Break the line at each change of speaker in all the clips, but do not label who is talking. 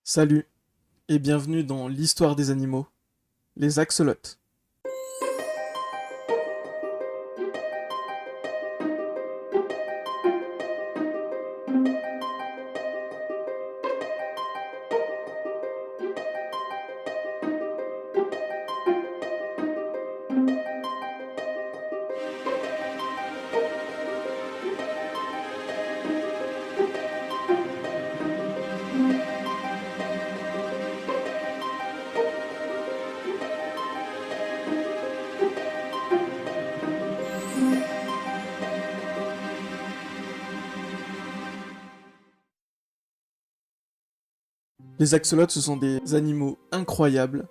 Salut et bienvenue dans l'histoire des animaux, les axolotes. Les axolotes, ce sont des animaux incroyables,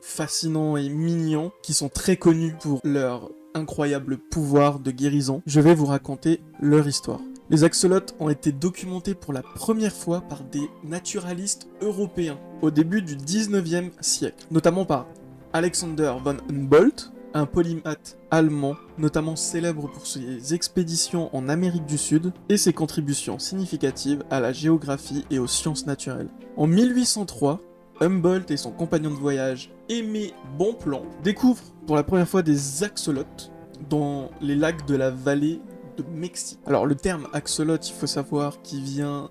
fascinants et mignons, qui sont très connus pour leur incroyable pouvoir de guérison. Je vais vous raconter leur histoire. Les axolotes ont été documentés pour la première fois par des naturalistes européens au début du 19e siècle, notamment par Alexander von Humboldt, un polymathe allemand, notamment célèbre pour ses expéditions en Amérique du Sud et ses contributions significatives à la géographie et aux sciences naturelles. En 1803, Humboldt et son compagnon de voyage, Aimé Bonpland, découvrent pour la première fois des axolotes dans les lacs de la vallée de Mexique. Alors le terme axolote, il faut savoir qu'il vient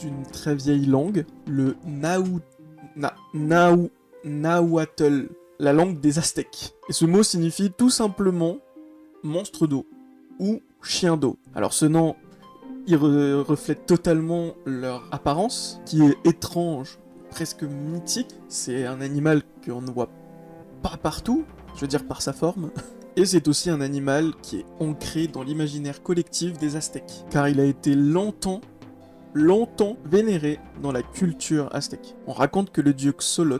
d'une très vieille langue, le nahuatl, la langue des Aztèques. Et ce mot signifie tout simplement monstre d'eau ou chien d'eau. Alors ce nom, il reflète totalement leur apparence, qui est étrange, presque mythique. C'est un animal qu'on ne voit pas partout, je veux dire par sa forme. Et c'est aussi un animal qui est ancré dans l'imaginaire collectif des Aztèques, car il a été longtemps vénéré dans la culture aztèque. On raconte que le dieu Xolot,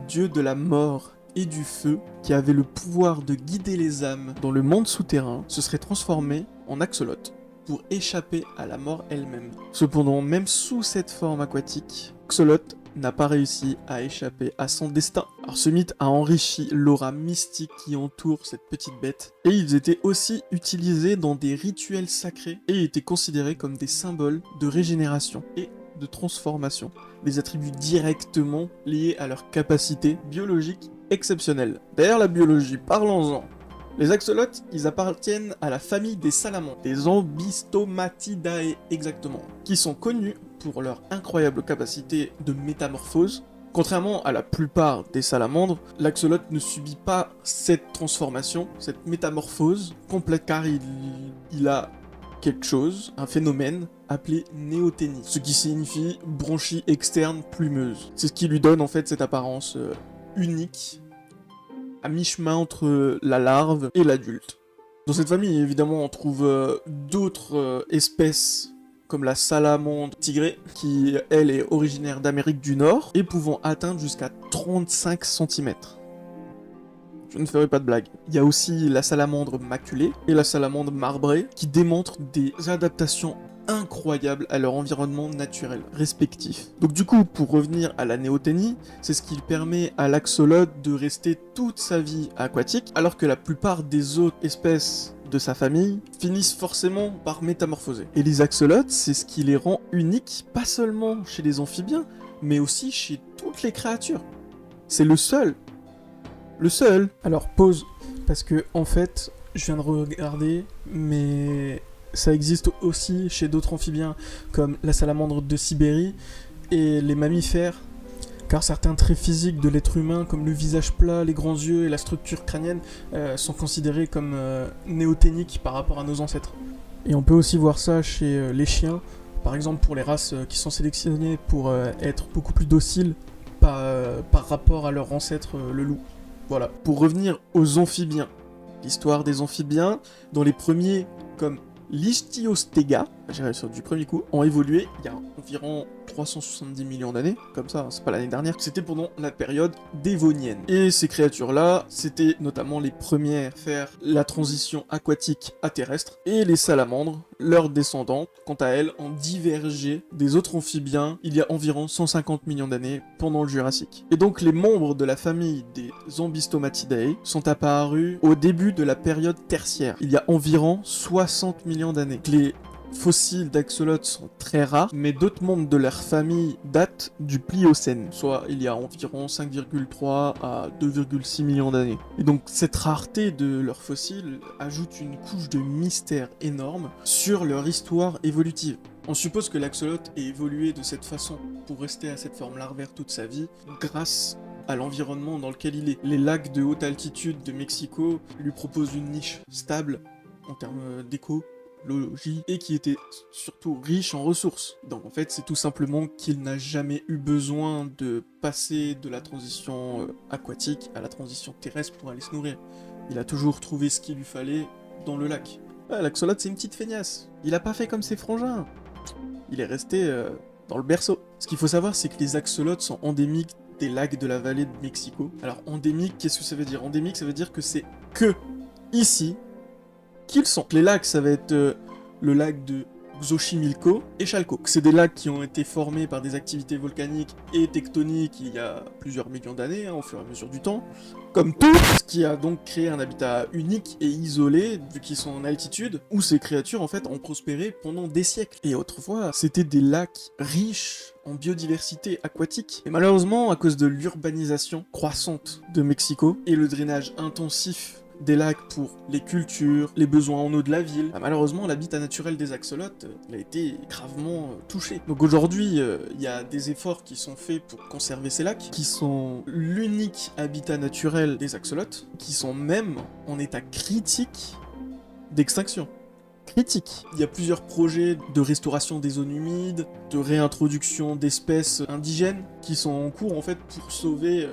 dieu de la mort et du feu, qui avait le pouvoir de guider les âmes dans le monde souterrain, se serait transformé en axolote pour échapper à la mort elle-même. Cependant, même sous cette forme aquatique, Xolot n'a pas réussi à échapper à son destin. Alors ce mythe a enrichi l'aura mystique qui entoure cette petite bête, et ils étaient aussi utilisés dans des rituels sacrés, et étaient considérés comme des symboles de régénération et de transformation, des attributs directement liés à leur capacité biologique exceptionnelle. D'ailleurs la biologie, parlons-en. Les axolotes, ils appartiennent à la famille des salamandres, des Ambystomatidae exactement, qui sont connus pour leur incroyable capacité de métamorphose. Contrairement à la plupart des salamandres, l'axolote ne subit pas cette transformation, cette métamorphose complète, car il a quelque chose, un phénomène appelé néoténie, ce qui signifie branchie externe plumeuse. C'est ce qui lui donne en fait cette apparence unique, à mi-chemin entre la larve et l'adulte. Dans cette famille, évidemment, on trouve d'autres espèces comme la salamandre tigrée, qui, elle, est originaire d'Amérique du Nord, et pouvant atteindre jusqu'à 35 cm. Je ne ferai pas de blague. Il y a aussi la salamandre maculée et la salamandre marbrée, qui démontrent des adaptations incroyables à leur environnement naturel respectif. Donc du coup, pour revenir à la néoténie, c'est ce qui permet à l'axolote de rester toute sa vie aquatique, alors que la plupart des autres espèces de sa famille finissent forcément par métamorphoser. Et les axolotes, c'est ce qui les rend uniques, pas seulement chez les amphibiens, mais aussi chez toutes les créatures. C'est le seul. Le seul. Alors pause, parce que en fait, je viens de regarder, mais ça existe aussi chez d'autres amphibiens, comme la salamandre de Sibérie et les mammifères, car certains traits physiques de l'être humain, comme le visage plat, les grands yeux et la structure crânienne, sont considérés comme néoténiques par rapport à nos ancêtres. Et on peut aussi voir ça chez les chiens, par exemple pour les races qui sont sélectionnées pour être beaucoup plus dociles par rapport à leur ancêtre le loup. Voilà. Pour revenir aux amphibiens, l'histoire des amphibiens, dans les premiers comme l'Ichthyostega, j'ai réussi du premier coup, ont évolué il y a environ 370 millions d'années, comme ça, c'est pas l'année dernière, c'était pendant la période dévonienne. Et ces créatures-là, c'était notamment les premières à faire la transition aquatique à terrestre, et les salamandres, leurs descendantes, quant à elles, ont divergé des autres amphibiens il y a environ 150 millions d'années pendant le Jurassique. Et donc les membres de la famille des Ambystomatidae sont apparus au début de la période tertiaire, il y a environ 60 millions d'années. Les fossiles d'axolotes sont très rares, mais d'autres membres de leur famille datent du Pliocène, soit il y a environ 5,3 à 2,6 millions d'années. Et donc cette rareté de leurs fossiles ajoute une couche de mystère énorme sur leur histoire évolutive. On suppose que l'axolote ait évolué de cette façon pour rester à cette forme larvaire toute sa vie, grâce à l'environnement dans lequel il est. Les lacs de haute altitude de Mexico lui proposent une niche stable en termes d'écologie et qui était surtout riche en ressources. Donc en fait, c'est tout simplement qu'il n'a jamais eu besoin de passer de la transition aquatique à la transition terrestre pour aller se nourrir. Il a toujours trouvé ce qu'il lui fallait dans le lac. Ah, l'axolote, c'est une petite feignasse. Il a pas fait comme ses frangins. Il est resté dans le berceau. Ce qu'il faut savoir, c'est que les axolotes sont endémiques des lacs de la vallée de Mexico. Alors endémique, qu'est-ce que ça veut dire? Endémique, ça veut dire que c'est que ici qu'ils sont. Les lacs, ça va être le lac de Xochimilco et Chalco. C'est des lacs qui ont été formés par des activités volcaniques et tectoniques il y a plusieurs millions d'années, au fur et à mesure du temps. Comme tout, ce qui a donc créé un habitat unique et isolé, vu qu'ils sont en altitude, où ces créatures en fait ont prospéré pendant des siècles. Et autrefois, c'était des lacs riches en biodiversité aquatique. Et malheureusement, à cause de l'urbanisation croissante de Mexico et le drainage intensif des lacs pour les cultures, les besoins en eau de la ville, malheureusement l'habitat naturel des axolotes il a été gravement touché. Donc aujourd'hui il y a des efforts qui sont faits pour conserver ces lacs, qui sont l'unique habitat naturel des axolotes, qui sont même en état critique d'extinction. Critique. Il y a plusieurs projets de restauration des zones humides, de réintroduction d'espèces indigènes qui sont en cours en fait pour sauver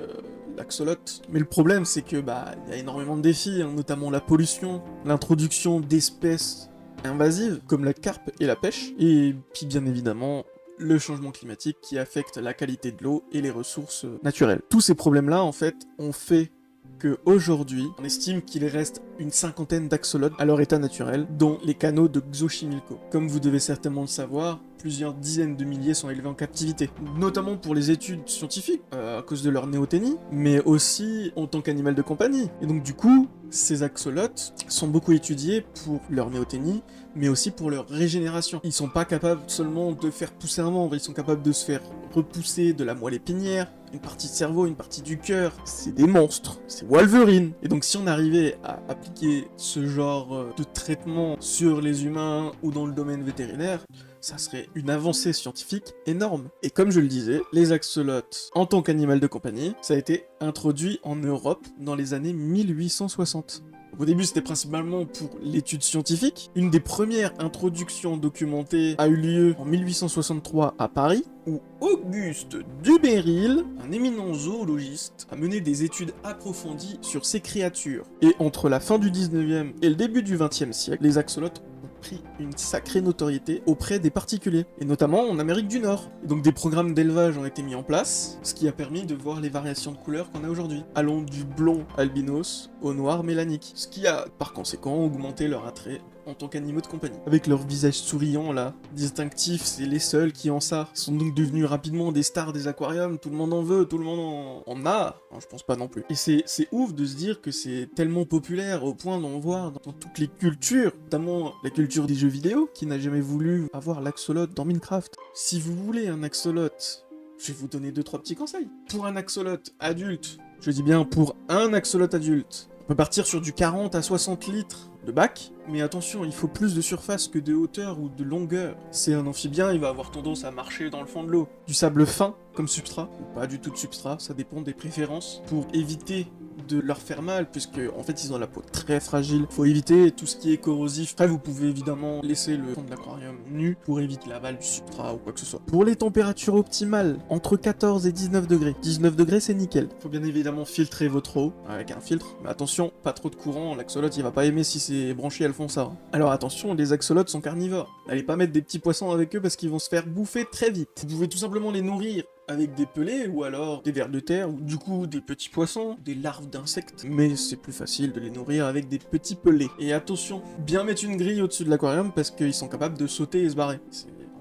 l'axolote. Mais le problème c'est que il y a énormément de défis, notamment la pollution, l'introduction d'espèces invasives comme la carpe et la pêche, et puis bien évidemment le changement climatique qui affecte la qualité de l'eau et les ressources naturelles. Tous ces problèmes-là en fait ont fait que aujourd'hui, on estime qu'il reste une cinquantaine d'axolotes à leur état naturel, dont les canaux de Xochimilco. Comme vous devez certainement le savoir, plusieurs dizaines de milliers sont élevés en captivité, notamment pour les études scientifiques, à cause de leur néoténie, mais aussi en tant qu'animal de compagnie. Et donc du coup, ces axolotes sont beaucoup étudiés pour leur néoténie, mais aussi pour leur régénération. Ils sont pas capables seulement de faire pousser un membre, ils sont capables de se faire repousser de la moelle épinière, une partie de cerveau, une partie du cœur. C'est des monstres, c'est Wolverine. Et donc si on arrivait à appliquer ce genre de traitement sur les humains ou dans le domaine vétérinaire, ça serait une avancée scientifique énorme. Et comme je le disais, les axolotes, en tant qu'animal de compagnie, ça a été introduit en Europe dans les années 1860. Au début, c'était principalement pour l'étude scientifique. Une des premières introductions documentées a eu lieu en 1863 à Paris, où Auguste Duberil, un éminent zoologiste, a mené des études approfondies sur ces créatures. Et entre la fin du 19e et le début du 20e siècle, les axolotes pris une sacrée notoriété auprès des particuliers, et notamment en Amérique du Nord. Et donc des programmes d'élevage ont été mis en place, ce qui a permis de voir les variations de couleurs qu'on a aujourd'hui, allant du blond albinos au noir mélanique, ce qui a par conséquent augmenté leur attrait en tant qu'animaux de compagnie. Avec leur visage souriant là, distinctif, c'est les seuls qui ont ça. Ils sont donc devenus rapidement des stars des aquariums, tout le monde en veut, tout le monde en a. Non, je pense pas non plus. Et c'est ouf de se dire que c'est tellement populaire au point d'en voir dans toutes les cultures, notamment la culture des jeux vidéo, qui n'a jamais voulu avoir l'axolote dans Minecraft. Si vous voulez un axolote, je vais vous donner 2-3 petits conseils. Pour un axolote adulte, je dis bien pour un axolote adulte, on peut partir sur du 40 à 60 litres de bac, mais attention, il faut plus de surface que de hauteur ou de longueur. C'est un amphibien, il va avoir tendance à marcher dans le fond de l'eau. Du sable fin comme substrat, ou pas du tout de substrat, ça dépend des préférences, pour éviter de leur faire mal, puisque en fait ils ont la peau très fragile. Faut éviter tout ce qui est corrosif. Après vous pouvez évidemment laisser le fond de l'aquarium nu pour éviter l'aval du substrat ou quoi que ce soit. Pour les températures optimales, entre 14 et 19 degrés. 19 degrés c'est nickel. Faut bien évidemment filtrer votre eau avec un filtre, mais attention, pas trop de courant, l'axolote il va pas aimer si c'est branché elles font ça. Alors attention, les axolotes sont carnivores. N'allez pas mettre des petits poissons avec eux parce qu'ils vont se faire bouffer très vite. Vous pouvez tout simplement les nourrir avec des pelés ou alors des vers de terre, ou du coup des petits poissons, des larves d'insectes, mais c'est plus facile de les nourrir avec des petits pelés. Et attention, bien mettre une grille au-dessus de l'aquarium parce qu'ils sont capables de sauter et se barrer.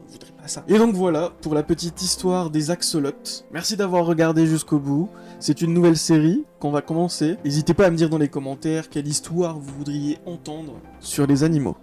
On voudrait pas ça. Et donc voilà, pour la petite histoire des axolotes. Merci d'avoir regardé jusqu'au bout. C'est une nouvelle série qu'on va commencer. N'hésitez pas à me dire dans les commentaires quelle histoire vous voudriez entendre sur les animaux.